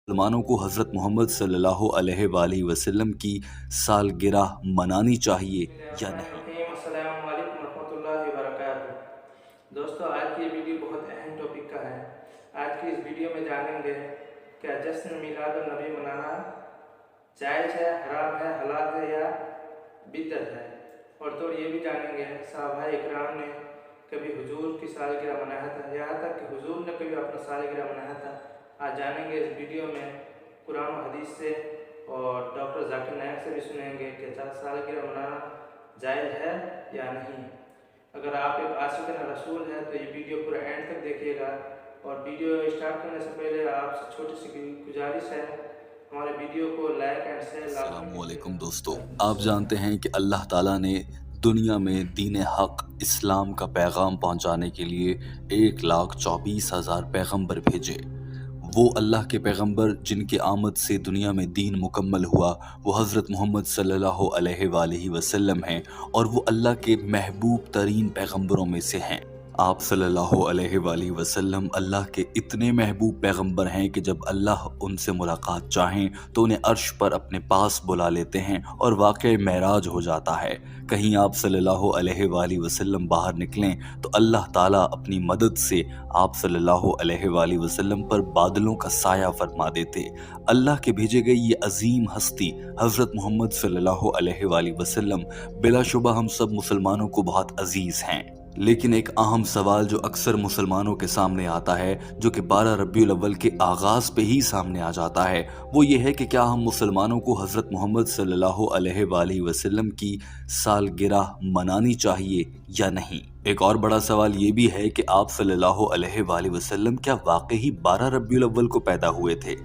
मुसलमानों को हज़रत मोहम्मद सल्लल्लाहु अलैहि वआलिहि वसल्लम की सालगिरह मनानी चाहिए या नहीं। अस्सलाम वालेकुम रहमतुल्लाहि व बरकातुहू। दोस्तों, आज की ये वीडियो बहुत अहम टॉपिक का है। आज की इस वीडियो में जानेंगे क्या जश्न मिलाद नबी मनाना जायज़ है, हराम है, हलाल है या बिदअत है। और तो ये भी जानेंगे सहाबाए इकराम ने कभी हुजूर की सालगिरह मनाया था, यहाँ तक कि हुजूर ने कभी अपना सालगिरह मनाया था। आज जानेंगे इस वीडियो में कुरान और हदीस से, और डॉक्टर जाकिर नायक से भी सुनेंगे कि सालगिरह मनाना जायज़ है या नहीं। अगर आप एक आशिक़ रसूल हैं तो ये वीडियो पूरा एंड तक देखिएगा। और वीडियो स्टार्ट करने से पहले आपसे छोटी सी गुजारिश है, हमारे वीडियो को लाइक एंड शेयर लाजमी अस्सलामुअलैकुम कीजिएगा। दोस्तों, आप जानते हैं कि अल्लाह ताला ने दुनिया में दीन हक इस्लाम का पैगाम पहुंचाने के लिए 1,24,000 पैगंबर भेजे। वो अल्लाह के पैगंबर जिनके आमद से दुनिया में दीन मुकम्मल हुआ वो हज़रत मोहम्मद सल्लल्लाहु अलैहि वआलिहि वसल्लम हैं, और वो अल्लाह के महबूब तरीन पैगंबरों में से हैं। आप सल्लल्लाहु अलैहि वआलिहि वसल्लम अल्लाह के इतने महबूब पैगंबर हैं कि जब अल्लाह उनसे मुलाकात चाहें तो उन्हें अर्श पर अपने पास बुला लेते हैं और वाक़ई मेराज हो जाता है। कहीं आप सल्लल्लाहु अलैहि वआलिहि वसल्लम बाहर निकलें तो अल्लाह ताला अपनी मदद से आप सल्लल्लाहु अलैहि वआलिहि वसल्लम पर बादलों का साया फरमा देते। अल्लाह के भेजे गए ये अजीम हस्ती हज़रत मोहम्मद सल्लल्लाहु अलैहि वआलिहि वसल्लम बिलाशुबा हम सब मुसलमानों को बहुत अजीज़ हैं। लेकिन एक अहम सवाल जो अक्सर मुसलमानों के सामने आता है, जो कि 12 रबीउल अव्वल के आगाज़ पे ही सामने आ जाता है, वो ये है कि क्या हम मुसलमानों को हज़रत मोहम्मद सल्लल्लाहु अलैहि वआलिहि वसल्लम की सालगिरह मनानी चाहिए या नहीं। एक और बड़ा सवाल ये भी है कि आप सल्लल्लाहु अलैहि वआलिहि वसल्लम क्या वाकई 12 रबीउल अव्वल को पैदा हुए थे।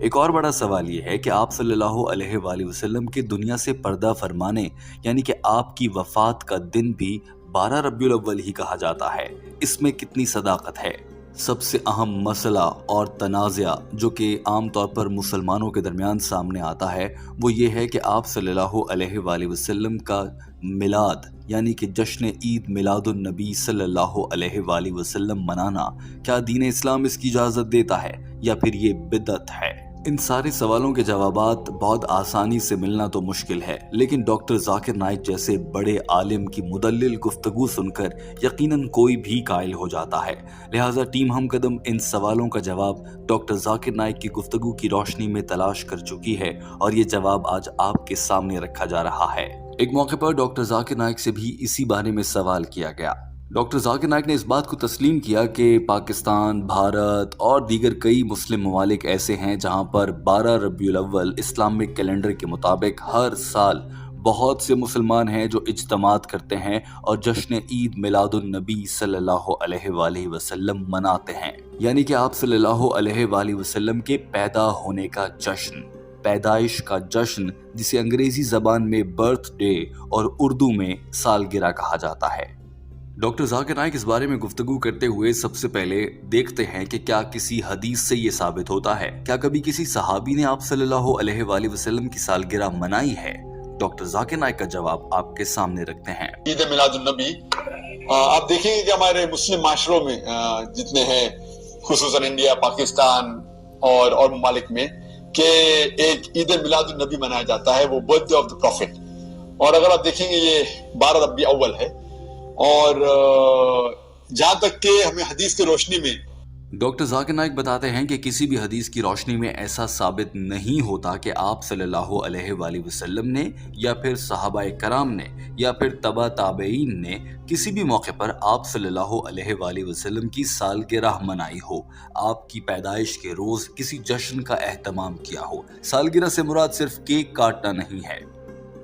एक और बड़ा सवाल ये है कि आप सल्लल्लाहु अलैहि वआलिहि वसल्लम के दुनिया से पर्दा फरमाने यानी कि आपकी वफ़ात का दिन भी 12 रबीउल अव्वल ही कहा जाता है। इसमें कितनी सदाकत है। सबसे अहम मसला और तनाज़ा जो कि आम तौर पर मुसलमानों के दरमियान सामने आता है वो ये है कि आप सल्लल्लाहु अलैहि वआलिहि वसल्लम का मिलाद यानी कि जश्न ईद मिलादुन नबी सल्लल्लाहु अलैहि वआलिहि वसल्लम मनाना क्या दीन इस्लाम इसकी इजाज़त देता है या फिर ये बिदअत है। इन सारे सवालों के जवाबात बहुत आसानी से मिलना तो मुश्किल है, लेकिन डॉक्टर जाकिर नाइक जैसे बड़े आलिम की मुदल्लिल गुफ्तगू सुनकर यकीनन कोई भी कायल हो जाता है। लिहाजा टीम हम कदम इन सवालों का जवाब डॉक्टर जाकिर नाइक की गुफ्तगू की रोशनी में तलाश कर चुकी है, और ये जवाब आज आपके सामने रखा जा रहा है। एक मौके पर डॉक्टर जाकिर नाइक से भी इसी बारे में सवाल किया गया। डॉक्टर जाकिर नाइक ने इस बात को तस्लीम किया कि पाकिस्तान, भारत और दीगर कई मुस्लिम ममालिक ऐसे हैं जहां पर 12 रबीउल अव्वल इस्लामिक कैलेंडर के मुताबिक हर साल बहुत से मुसलमान हैं जो इज्तमात करते हैं और जश्न ईद मिलादुन नबी सल्लल्लाहु अलैहि वआलिहि वसल्लम मनाते हैं, यानी कि आप सल्लल्लाहु अलैहि वआलिहि वसल्लम के पैदा होने का जश्न, पैदाइश का जश्न, जिसे अंग्रेजी जबान में बर्थडे और उर्दू में सालगिरह कहा जाता है। डॉक्टर जाकिर नाइक इस बारे में गुफ्तगू करते हुए सबसे पहले देखते हैं कि क्या किसी हदीस से ये साबित होता है, क्या कभी किसी सहाबी ने आप सल्लल्लाहु अलैहि वआलिहि वसल्लम की सालगिरह मनाई है। डॉक्टर जाकिर नाइक का जवाब आपके सामने रखते हैं। ईद मिलादुन नबी आप देखेंगे कि हमारे मुस्लिम माशरों में जितने हैं, खुसूसन इंडिया, पाकिस्तान और ममालिक में, कि एक ईद मिलादुन नबी मनाया जाता है, वो बर्थडे ऑफ द प्रॉफिट। और अगर आप देखेंगे ये 12 रबी अव्वल है, और जहां तक कि हमें हदीस की रोशनी में डॉक्टर जाकिर नाइक बताते हैं कि किसी भी हदीस की रोशनी में ऐसा साबित नहीं होता कि आप सल्लल्लाहु अलैहि वआलिहि वसल्लम ने या फिर सहाबाए कराम ने या फिर तबा ताबईन ने किसी भी मौके पर आप सल्लल्लाहु अलैहि वआलिहि वसल्लम की सालगिरह मनाई हो, आपकी पैदाइश के रोज किसी जश्न का एहतमाम किया हो। सालगिरह से मुराद सिर्फ केक काटना नहीं है।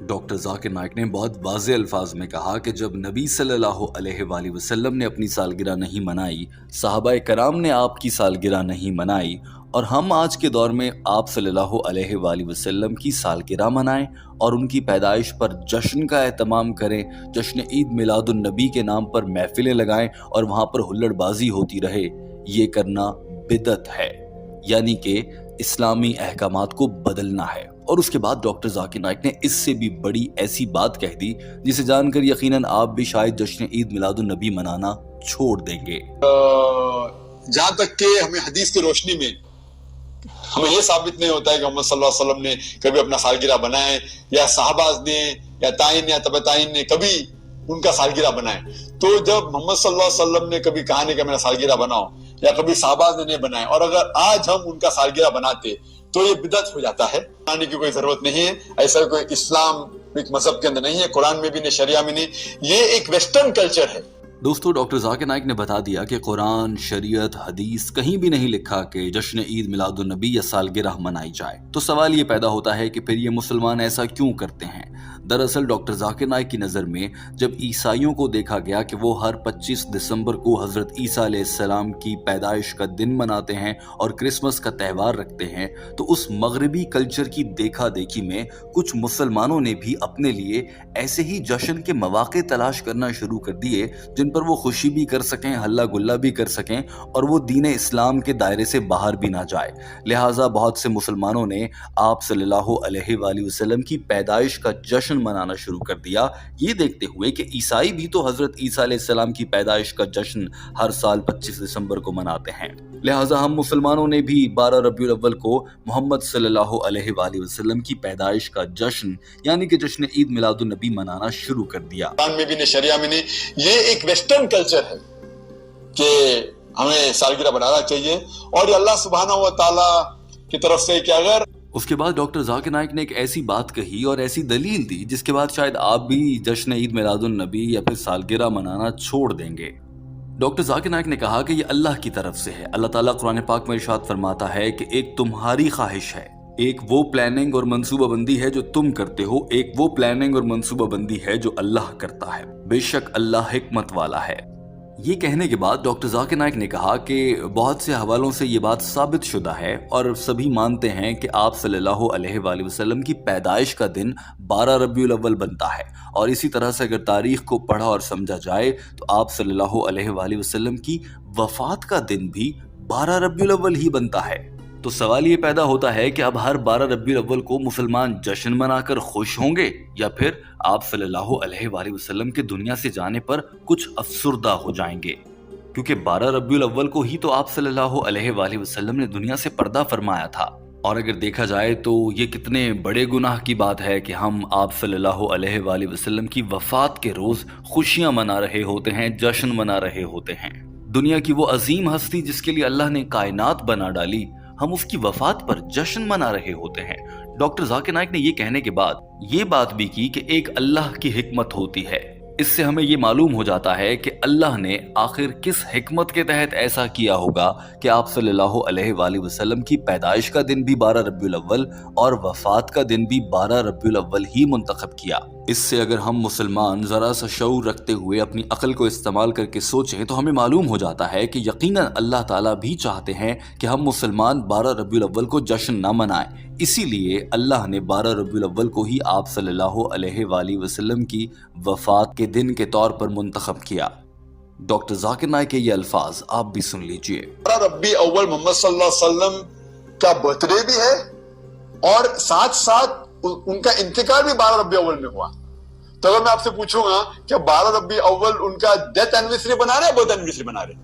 डॉक्टर जाकिर नाइक ने बहुत वाज़े अल्फाज में कहा कि जब नबी सल्लल्लाहु अलैहि वआलिहि वसल्लम ने अपनी सालगिरह नहीं मनाई, सहाबाए कराम ने आपकी सालगिरह नहीं मनाई, और हम आज के दौर में आप सल्लल्लाहु अलैहि वआलिहि वसल्लम की सालगिरह मनाएं और उनकी पैदाइश पर जश्न का एहतमाम करें, जश्न ईद मिलादुन नबी के नाम पर महफिलें लगाएं और वहां पर हुल्लड़बाजी होती रहे, ये करना बिदअत है, यानी कि इस्लामी अहकामात को बदलना है। और उसके बाद डॉक्टर जाकिर नाइक ने इससे भी बड़ी ऐसी बात कह दी जिसे जानकर यकीनन आप भी शायद जश्न ईद मिलादुन नबी मनाना छोड़ देंगे। जहां तक कि हमें हदीस की रोशनी में हमें ये साबित नहीं होता है कि मोहम्मद सल्लल्लाहु अलैहि वसल्लम ने कभी अपना सालगिरह बनाए, या सहाबाज ने या ताइन या तबे ताइन ने कभी उनका सालगिरह बनाए। तो जब मोहम्मद सल्लल्लाहु अलैहि वसल्लम ने कभी कहा नहीं कि मेरा सालगिरह बनाओ, या कभी सहाबाज ने नहीं बनाए, और अगर आज हम उनका सालगिरह बनाते तो ये बिदअत हो जाता है। बनाने की कोई जरूरत नहीं है, ऐसा कोई इस्लाम एक मजहब के अंदर नहीं है, कुरान में भी नहीं, शरिया में नहीं, ये एक वेस्टर्न कल्चर है। दोस्तों, डॉक्टर जाकिर नाइक ने बता दिया कि कुरान, शरीयत, हदीस कहीं भी नहीं लिखा कि जश्न ईद मिलादुन नबी या सालगिरह मनाई जाए। तो सवाल ये पैदा होता है कि फिर ये मुसलमान ऐसा क्यों करते हैं। दरअसल डॉक्टर जाकिर नाइक की नज़र में जब ईसाइयों को देखा गया कि वो हर 25 दिसंबर को हज़रत ईसा अलैहिस्सलाम की पैदाइश का दिन मनाते हैं और क्रिसमस का त्यौहार रखते हैं, तो उस मगरबी कल्चर की देखा देखी में कुछ मुसलमानों ने भी अपने लिए ऐसे ही जश्न के मौके तलाश करना शुरू कर दिए जिन पर वो खुशी भी कर सकें, हल्ला गुल्ला भी कर सकें और वो दीन इस्लाम के दायरे से बाहर भी ना जाए। लिहाजा बहुत से मुसलमानों ने आप सल्लल्लाहु अलैहि वसल्लम की पैदाइश का जश्न मनाना शुरू कर दिया, ये देखते हुए कि ईसाई भी तो हजरत ईसा अलैहिस्सलाम की पैदाइश का जश्न हर साल 25 दिसंबर को मनाते हैं। लिहाजा हम मुसलमानों ने भी 12 रबीउल अव्वल को मोहम्मद सल्लल्लाहु अलैहि वसल्लम की पैदाइश का जश्न यानी कि जश्न ईद मिलादुन नबी मनाना शुरू कर दिया। कुरान में भी नहीं, शरिया में नहीं, ये एक वेस्टर्न कल्चर है कि हमें सालगिरह बनाना चाहिए, और ये अल्लाह सुब्हानहू व तआला की तरफ से कि अगर उसके बाद डॉक्टर जाकिर नाइक ने एक ऐसी बात कही और ऐसी दलील दी जिसके बाद शायद आप भी जश्न ईद मिलादुन नबी या फिर सालगिरह मनाना छोड़ देंगे। डॉक्टर जाकिर नाइक ने कहा कि ये अल्लाह की तरफ से है। अल्लाह ताला कुरान पाक में इरशाद फरमाता है कि एक तुम्हारी ख्वाहिश है, एक वो प्लानिंग और मंसूबाबंदी है जो तुम करते हो, एक वो प्लानिंग और मंसूबाबंदी है जो अल्लाह करता है, बेशक अल्लाह हिकमत वाला है। ये कहने के बाद डॉक्टर जाकिर नाइक ने कहा कि बहुत से हवालों से ये बात साबित शुदा है और सभी मानते हैं कि आप सल्लल्लाहु अलैहि वसल्लम की पैदाइश का दिन 12 रबीउल अव्वल बनता है, और इसी तरह से अगर तारीख को पढ़ा और समझा जाए तो आप सल्लल्लाहु अलैहि वसल्लम की वफात का दिन भी 12 रबीउल अव्वल ही बनता है। तो सवाल ये पैदा होता है कि अब हर 12 रबीउल अव्वल को मुसलमान जश्न मनाकर खुश होंगे या फिर आप सल्लल्लाहु अलैहि वसल्लम के दुनिया से जाने पर कुछ अफसुर्दा हो जाएंगे, क्योंकि 12 रबीउल अव्वल को ही तो आप सल्लल्लाहु अलैहि वसल्लम ने दुनिया से पर्दा फरमाया था। और अगर देखा जाए तो ये कितने बड़े गुनाह की बात है कि हम आप सल्लल्लाहु अलैहि वसल्लम की वफात के रोज खुशियां मना रहे होते हैं, जश्न मना रहे होते हैं। दुनिया की वो अजीम हस्ती जिसके लिए अल्लाह ने कायनात बना डाली, हम उसकी वफात पर जश्न मना रहे होते हैं। डॉक्टर जाकिर नाइक ने ये कहने के बाद ये बात भी की कि एक अल्लाह की हिकमत होती है। इससे हमें ये मालूम हो जाता है कि अल्लाह ने आखिर किस हिकमत के तहत ऐसा किया होगा कि आप सल्लल्लाहु अलैहि वसल्लम की पैदाइश का दिन भी 12 रबीउल अव्वल और वफात का दिन भी 12 रबीउल अव्वल ही मुंतखब किया। इससे अगर हम मुसलमान जरा सा शऊर रखते हुए अपनी अक्ल को इस्तेमाल करके सोचें तो हमें मालूम हो जाता है कि यकीनन अल्लाह ताला भी चाहते हैं कि हम मुसलमान 12 रबीउल अव्वल को जश्न ना मनाएं। इसीलिए अल्लाह ने 12 रबीउल अव्वल को ही आप सल्लल्लाहु अलैहि वसल्लम की वफात के दिन के तौर पर मुंतखब किया। डॉक्टर जाकिर नाइक के ये अल्फाज आप भी सुन लीजिए। 12 रबी अव्वल मोहम्मद सल्लल्लाहु अलैहि वसल्लम का बर्थडे भी है, और साथ साथ उनका इंतकाल भी 12 रबी अव्वल में हुआ। तो अगर मैं आपसे पूछूंगा कि 12 रबी अव्वल उनका डेथ एनिवर्सरी बना रहे, बर्थ एनिवर्सरी बना रहे,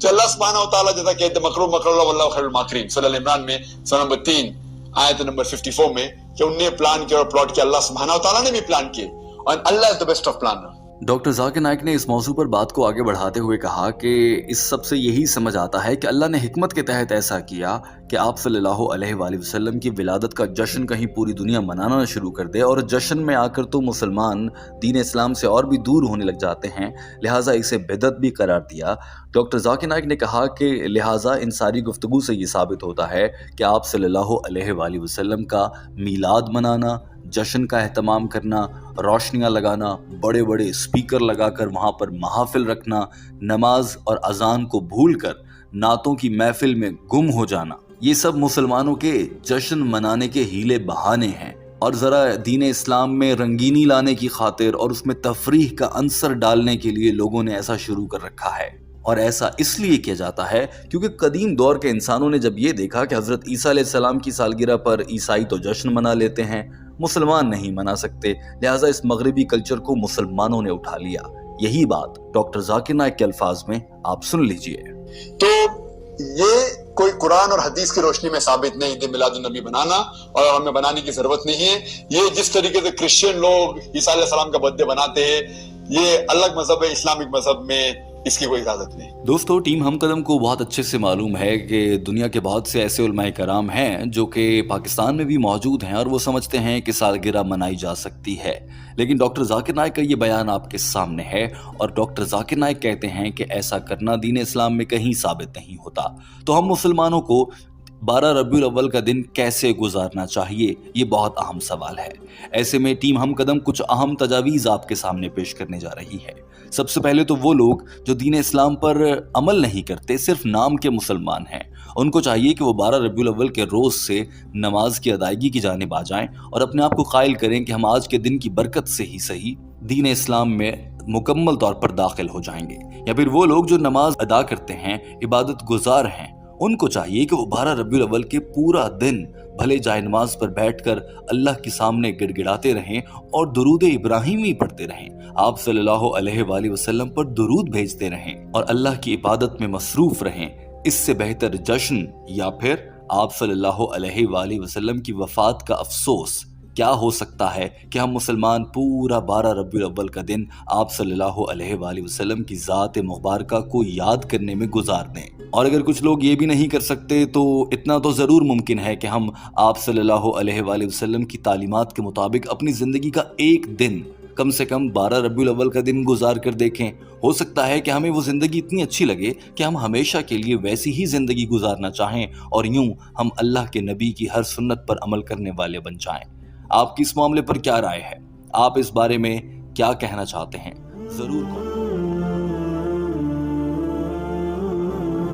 तो अल्लाह सुब्हानहू व तआला जैसा कहते हैं मकरू मकरुल्लाह वल्लाहु खैरुल माकिरीन, सूरह इमरान में सूरा नंबर 3 आयत नंबर 54 में, कि उन्होंने प्लान किया और प्लॉट किया, अल्लाह सुब्हानहू व तआला ने भी प्लान किए, और Allah is the best of planner. Doctor Zakir Naik ने इस मौजू पर बात को आगे बढ़ाते हुए कहा कि इस सब से यही समझ आता है कि अल्लाह ने हिकमत के तहत ऐसा किया कि आप सल्लल्लाहु अलैहि वसल्लम की विलादत का जश्न कहीं पूरी दुनिया मनाना शुरू कर दे, और जश्न में आकर तो मुसलमान दीन इस्लाम से और भी दूर होने लग जाते हैं, लिहाजा इसे बिदअत भी करार दिया। डॉक्टर जाकिर नाइक ने कहा कि लिहाजा इन सारी गुफ्तगू से ये साबित होता है कि आप सल्लल्लाहु अलैहि वसल्लम का मीलाद मनाना, जश्न का एहतमाम करना, रोशनियां लगाना, बड़े बड़े स्पीकर लगाकर वहाँ पर महाफिल रखना, नमाज और अजान को भूलकर नातों की महफिल में गुम हो जाना, ये सब मुसलमानों के जश्न मनाने के हीले बहाने हैं। और ज़रा दीन इस्लाम में रंगीनी लाने की खातिर और उसमें तफरीह का अंसर डालने के लिए लोगों ने ऐसा शुरू कर रखा है। और ऐसा इसलिए किया जाता है क्योंकि कदीम दौर के इंसानों ने जब ये देखा कि हज़रत ईसा अलैहिस्सलाम की सालगिरह पर ईसाई तो जश्न मना लेते हैं, मुसलमान नहीं मना सकते, लिहाजा इस मगरबी कल्चर को मुसलमानों ने उठा लिया। यही बात डॉक्टर जाकिर नाइक के अल्फाज में आप सुन लीजिए। तो ये कोई कुरान और हदीस की रोशनी में साबित नहीं ईद मिलादुन नबी बनाना, और हमें बनाने की जरूरत नहीं है। ये जिस तरीके से क्रिश्चियन लोग ईसा अलैहिस्सलाम का बर्थडे बनाते हैं, ये अलग मजहब है, इस्लामिक मजहब में इसकी कोई इजाजत नहीं। दोस्तों, टीम हम कदम को बहुत अच्छे से मालूम है कि दुनिया के बहुत से ऐसे उलमाए कराम हैं जो कि पाकिस्तान में भी मौजूद हैं और वो समझते हैं कि सालगिरह मनाई जा सकती है, लेकिन डॉक्टर जाकिर नाइक का ये बयान आपके सामने है और डॉक्टर जाकिर नाइक कहते हैं कि ऐसा करना दीन इस्लाम में कहीं साबित नहीं होता। तो हम मुसलमानों को 12 रबीउल अव्वल का दिन कैसे गुजारना चाहिए, ये बहुत अहम सवाल है। ऐसे में टीम हम कदम कुछ अहम तजावीज़ आपके सामने पेश करने जा रही है। सबसे पहले तो वो लोग जो दीन इस्लाम पर अमल नहीं करते, सिर्फ नाम के मुसलमान हैं, उनको चाहिए कि वो 12 रबीउल अव्वल के रोज़ से नमाज की अदायगी की जानिब आ जाएं और अपने आप को कायल करें कि हम आज के दिन की बरकत से ही सही दीन इस्लाम में मुकम्मल तौर पर दाखिल हो जाएंगे। या फिर वो लोग जो नमाज अदा करते हैं, इबादत गुजार हैं, उनको चाहिए कि वो 12 रबीउल अव्वल के पूरा दिन भले जाए नमाज पर बैठकर अल्लाह के सामने गिड़गिड़ाते रहें और दुरूद इब्राहिमी पढ़ते रहें, आप सल्लल्लाहु अलैहि वसल्लम पर दुरूद भेजते रहें और अल्लाह की इबादत में मसरूफ रहें। इससे बेहतर जश्न या फिर आप सल्लल्लाहु अलैहि वसल्लम की वफात का अफसोस क्या हो सकता है कि हम मुसलमान पूरा 12 रबीउल अव्वल का दिन आप सल्लल्लाहु अलैहि वसल्लम की ज़ात मुबारका को याद करने में गुजार दें। और अगर कुछ लोग ये भी नहीं कर सकते तो इतना तो ज़रूर मुमकिन है कि हम आप सल्लल्लाहु अलैहि वसल्लम की तालीमात के मुताबिक अपनी ज़िंदगी का एक दिन कम से कम 12 रबीउल अव्वल का दिन गुजार कर देखें। हो सकता है कि हमें वो ज़िंदगी इतनी अच्छी लगे कि हम हमेशा के लिए वैसी ही ज़िंदगी गुजारना चाहें और यूं हम अल्लाह के नबी की हर सुन्नत पर अमल करने वाले बन जाएं। आपकी इस मामले पर क्या राय है? आप इस बारे में क्या कहना चाहते हैं? ज़रूर कमेंट